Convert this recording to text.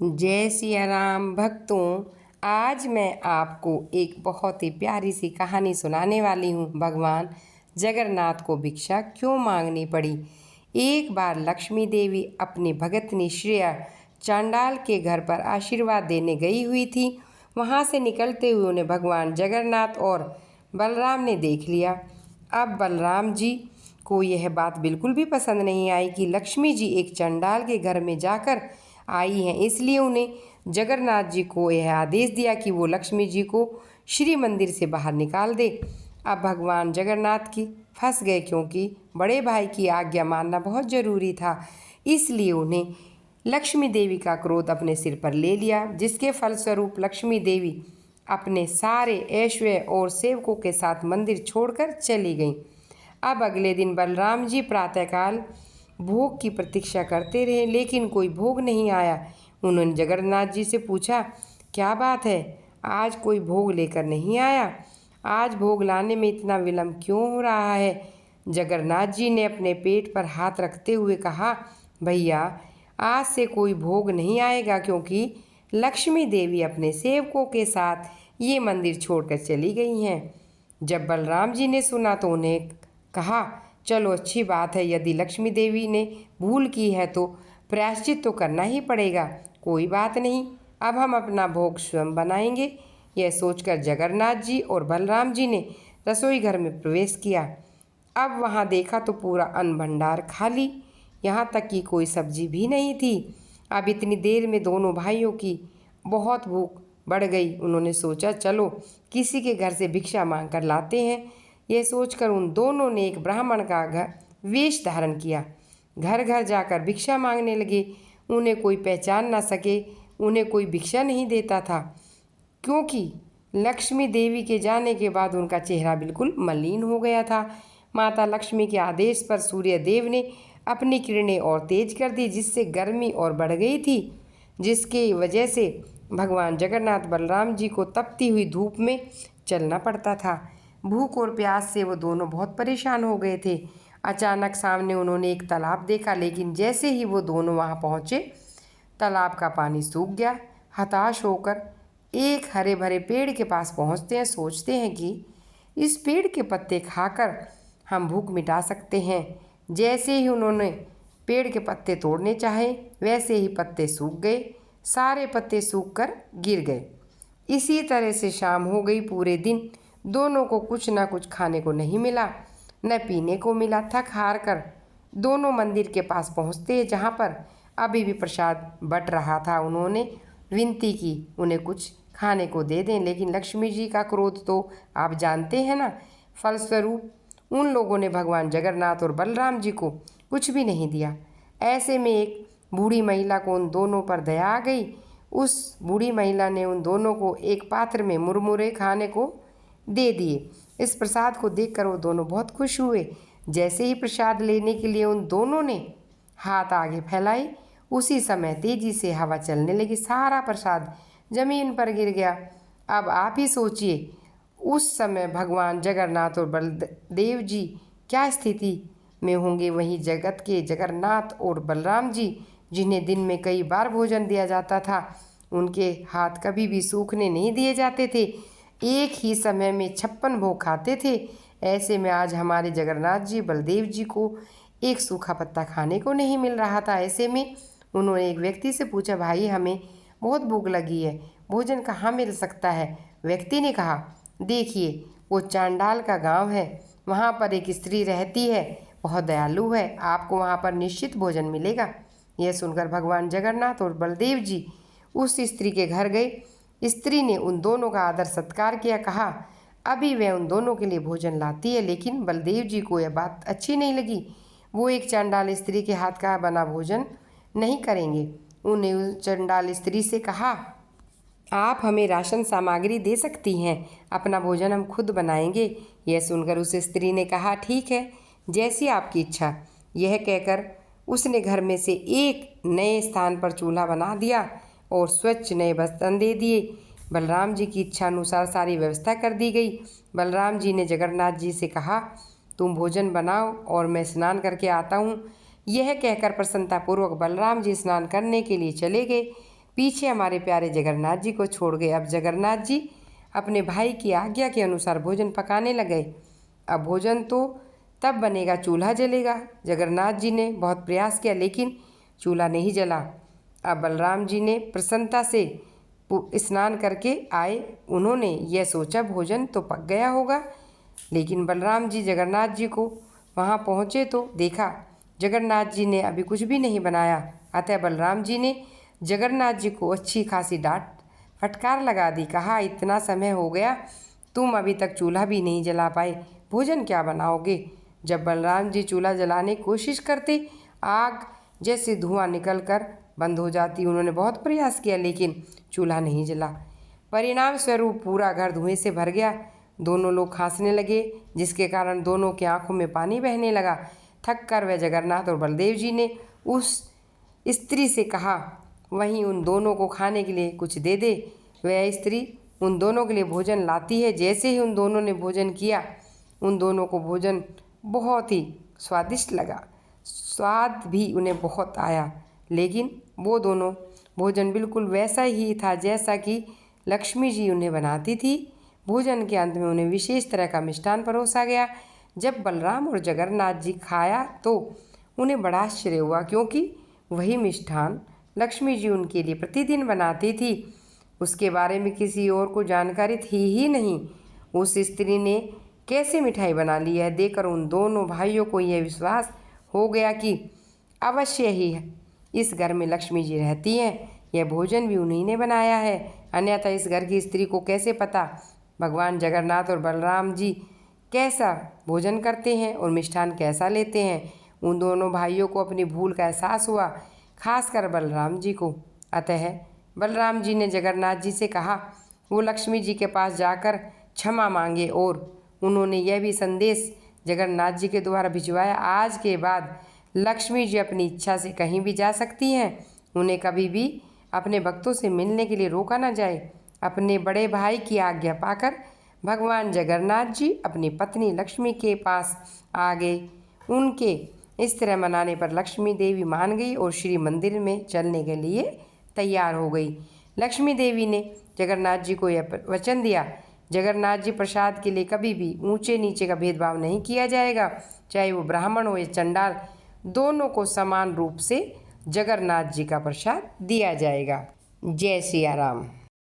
जय सिया राम भक्तों। आज मैं आपको एक बहुत ही प्यारी सी कहानी सुनाने वाली हूँ। भगवान जगन्नाथ को भिक्षा क्यों मांगनी पड़ी। एक बार लक्ष्मी देवी अपनी भगतनी श्रेया चांडाल के घर पर आशीर्वाद देने गई हुई थी। वहाँ से निकलते हुए उन्हें भगवान जगन्नाथ और बलराम ने देख लिया। अब बलराम जी को यह बात बिल्कुल भी पसंद नहीं आई कि लक्ष्मी जी एक चंडाल के घर में जाकर आई हैं, इसलिए उन्हें जगन्नाथ जी को यह आदेश दिया कि वो लक्ष्मी जी को श्री मंदिर से बाहर निकाल दे। अब भगवान जगन्नाथ की फंस गए, क्योंकि बड़े भाई की आज्ञा मानना बहुत ज़रूरी था। इसलिए उन्हें लक्ष्मी देवी का क्रोध अपने सिर पर ले लिया, जिसके फलस्वरूप लक्ष्मी देवी अपने सारे ऐश्वर्य और सेवकों के साथ मंदिर छोड़कर चली गईं। अब अगले दिन बलराम जी प्रातःकाल भोग की प्रतीक्षा करते रहे, लेकिन कोई भोग नहीं आया। उन्होंने जगन्नाथ जी से पूछा, क्या बात है, आज कोई भोग लेकर नहीं आया? आज भोग लाने में इतना विलंब क्यों हो रहा है? जगन्नाथ जी ने अपने पेट पर हाथ रखते हुए कहा, भैया, आज से कोई भोग नहीं आएगा, क्योंकि लक्ष्मी देवी अपने सेवकों के साथ ये मंदिर छोड़कर चली गई हैं। जब बलराम जी ने सुना तो उन्हें कहा, चलो अच्छी बात है, यदि लक्ष्मी देवी ने भूल की है तो प्रायश्चित तो करना ही पड़ेगा। कोई बात नहीं, अब हम अपना भोग स्वयं बनाएंगे। यह सोचकर जगन्नाथ जी और बलराम जी ने रसोई घर में प्रवेश किया। अब वहाँ देखा तो पूरा अन्न भंडार खाली, यहाँ तक कि कोई सब्जी भी नहीं थी। अब इतनी देर में दोनों भाइयों की बहुत भूख बढ़ गई। उन्होंने सोचा, चलो किसी के घर से भिक्षा मांग कर लाते हैं। यह सोचकर उन दोनों ने एक ब्राह्मण का वेश धारण किया, घर घर जाकर भिक्षा मांगने लगे। उन्हें कोई पहचान ना सके, उन्हें कोई भिक्षा नहीं देता था, क्योंकि लक्ष्मी देवी के जाने के बाद उनका चेहरा बिल्कुल मलिन हो गया था। माता लक्ष्मी के आदेश पर सूर्य देव ने अपनी किरणें और तेज कर दी, जिससे गर्मी और बढ़ गई थी, जिसकी वजह से भगवान जगन्नाथ बलराम जी को तपती हुई धूप में चलना पड़ता था। भूख और प्यास से वो दोनों बहुत परेशान हो गए थे। अचानक सामने उन्होंने एक तालाब देखा, लेकिन जैसे ही वो दोनों वहाँ पहुँचे, तालाब का पानी सूख गया। हताश होकर एक हरे भरे पेड़ के पास पहुँचते हैं, सोचते हैं कि इस पेड़ के पत्ते खाकर हम भूख मिटा सकते हैं। जैसे ही उन्होंने पेड़ के पत्ते तोड़ने चाहे, वैसे ही पत्ते सूख गए, सारे पत्ते सूख कर गिर गए। इसी तरह से शाम हो गई। पूरे दिन दोनों को कुछ ना कुछ खाने को नहीं मिला, न पीने को मिला। थक हार कर दोनों मंदिर के पास पहुँचते, जहाँ पर अभी भी प्रसाद बट रहा था। उन्होंने विनती की उन्हें कुछ खाने को दे दें, लेकिन लक्ष्मी जी का क्रोध तो आप जानते हैं ना। फलस्वरूप उन लोगों ने भगवान जगन्नाथ और बलराम जी को कुछ भी नहीं दिया। ऐसे में एक बूढ़ी महिला को उन दोनों पर दया आ गई। उस बूढ़ी महिला ने उन दोनों को एक पात्र में मुरमुरे खाने को दे दिए। इस प्रसाद को देखकर वो दोनों बहुत खुश हुए। जैसे ही प्रसाद लेने के लिए उन दोनों ने हाथ आगे फैलाई, उसी समय तेजी से हवा चलने लगी, सारा प्रसाद जमीन पर गिर गया। अब आप ही सोचिए, उस समय भगवान जगन्नाथ और बलदेव जी क्या स्थिति में होंगे। वहीं जगत के जगन्नाथ और बलराम जी, जिन्हें दिन में कई बार भोजन दिया जाता था, उनके हाथ कभी भी सूखने नहीं दिए जाते थे, एक ही समय में 56 भोग खाते थे। ऐसे में आज हमारे जगन्नाथ जी बलदेव जी को एक सूखा पत्ता खाने को नहीं मिल रहा था। ऐसे में उन्होंने एक व्यक्ति से पूछा, भाई हमें बहुत भूख लगी है, भोजन कहाँ मिल सकता है? व्यक्ति ने कहा, देखिए वो चांडाल का गांव है, वहाँ पर एक स्त्री रहती है, बहुत दयालु है, आपको वहाँ पर निश्चित भोजन मिलेगा। यह सुनकर भगवान जगन्नाथ और बलदेव जी उस स्त्री के घर गए। स्त्री ने उन दोनों का आदर सत्कार किया, कहा अभी वह उन दोनों के लिए भोजन लाती है। लेकिन बलदेव जी को यह बात अच्छी नहीं लगी। वो एक चांडाल स्त्री के हाथ का बना भोजन नहीं करेंगे। उन्हें उस चांडाल स्त्री से कहा, आप हमें राशन सामग्री दे सकती हैं, अपना भोजन हम खुद बनाएंगे। यह सुनकर उस स्त्री ने कहा, ठीक है, जैसी आपकी इच्छा। यह कहकर उसने घर में से एक नए स्थान पर चूल्हा बना दिया और स्वच्छ नए बर्तन दे दिए। बलराम जी की इच्छा अनुसार सारी व्यवस्था कर दी गई। बलराम जी ने जगन्नाथ जी से कहा, तुम भोजन बनाओ और मैं स्नान करके आता हूँ। यह कहकर प्रसन्नतापूर्वक बलराम जी स्नान करने के लिए चले गए। पीछे हमारे प्यारे जगन्नाथ जी को छोड़ गए। अब जगन्नाथ जी अपने भाई की आज्ञा के अनुसार भोजन पकाने लगे। अब भोजन तो तब बनेगा, चूल्हा जलेगा। जगन्नाथ जी ने बहुत प्रयास किया लेकिन चूल्हा नहीं जला। अब बलराम जी ने प्रसन्नता से स्नान करके आए। उन्होंने यह सोचा भोजन तो पक गया होगा, लेकिन बलराम जी जगन्नाथ जी को वहाँ पहुँचे तो देखा जगन्नाथ जी ने अभी कुछ भी नहीं बनाया। अतः बलराम जी ने जगन्नाथ जी को अच्छी खासी डांट फटकार लगा दी। कहा, इतना समय हो गया, तुम अभी तक चूल्हा भी नहीं जला पाए, भोजन क्या बनाओगे। जब बलराम जी चूल्हा जलाने की कोशिश करते, आग जैसे धुआं निकलकर बंद हो जाती। उन्होंने बहुत प्रयास किया लेकिन चूल्हा नहीं जला। परिणाम स्वरूप पूरा घर धुएं से भर गया। दोनों लोग खांसने लगे, जिसके कारण दोनों की आंखों में पानी बहने लगा। थक कर वह जगन्नाथ और बलदेव जी ने उस स्त्री से कहा, वहीं उन दोनों को खाने के लिए कुछ दे दे। वह स्त्री उन दोनों के लिए भोजन लाती है। जैसे ही उन दोनों ने भोजन किया, उन दोनों को भोजन बहुत ही स्वादिष्ट लगा। स्वाद भी उन्हें बहुत आया, लेकिन वो दोनों भोजन बिल्कुल वैसा ही था जैसा कि लक्ष्मी जी उन्हें बनाती थी। भोजन के अंत में उन्हें विशेष तरह का मिष्ठान परोसा गया। जब बलराम और जगन्नाथ जी खाया तो उन्हें बड़ा आश्चर्य हुआ, क्योंकि वही मिष्ठान लक्ष्मी जी उनके लिए प्रतिदिन बनाती थी। उसके बारे में किसी और को जानकारी थी ही नहीं। उस स्त्री ने कैसे मिठाई बना ली है देखकर उन दोनों भाइयों को यह विश्वास हो गया कि अवश्य ही इस घर में लक्ष्मी जी रहती हैं। यह भोजन भी उन्हीं ने बनाया है, अन्यथा इस घर की स्त्री को कैसे पता भगवान जगन्नाथ और बलराम जी कैसा भोजन करते हैं और मिष्ठान कैसा लेते हैं। उन दोनों भाइयों को अपनी भूल का एहसास हुआ, खासकर बलराम जी को। अतः बलराम जी ने जगन्नाथ जी से कहा वो लक्ष्मी जी के पास जाकर क्षमा मांगे, और उन्होंने यह भी संदेश जगन्नाथ जी के द्वारा भिजवाया, आज के बाद लक्ष्मी जी अपनी इच्छा से कहीं भी जा सकती हैं। उन्हें कभी भी अपने भक्तों से मिलने के लिए रोका न जाए। अपने बड़े भाई की आज्ञा पाकर भगवान जगन्नाथ जी अपनी पत्नी लक्ष्मी के पास आ गए। उनके इस तरह मनाने पर लक्ष्मी देवी मान गई और श्री मंदिर में चलने के लिए तैयार हो गई। लक्ष्मी देवी ने जगन्नाथ जी को यह वचन दिया, जगन्नाथ जी प्रसाद के लिए कभी भी ऊंचे नीचे का भेदभाव नहीं किया जाएगा, चाहे वो ब्राह्मण हो या चंडाल, दोनों को समान रूप से जगन्नाथ जी का प्रसाद दिया जाएगा। जय सिया राम।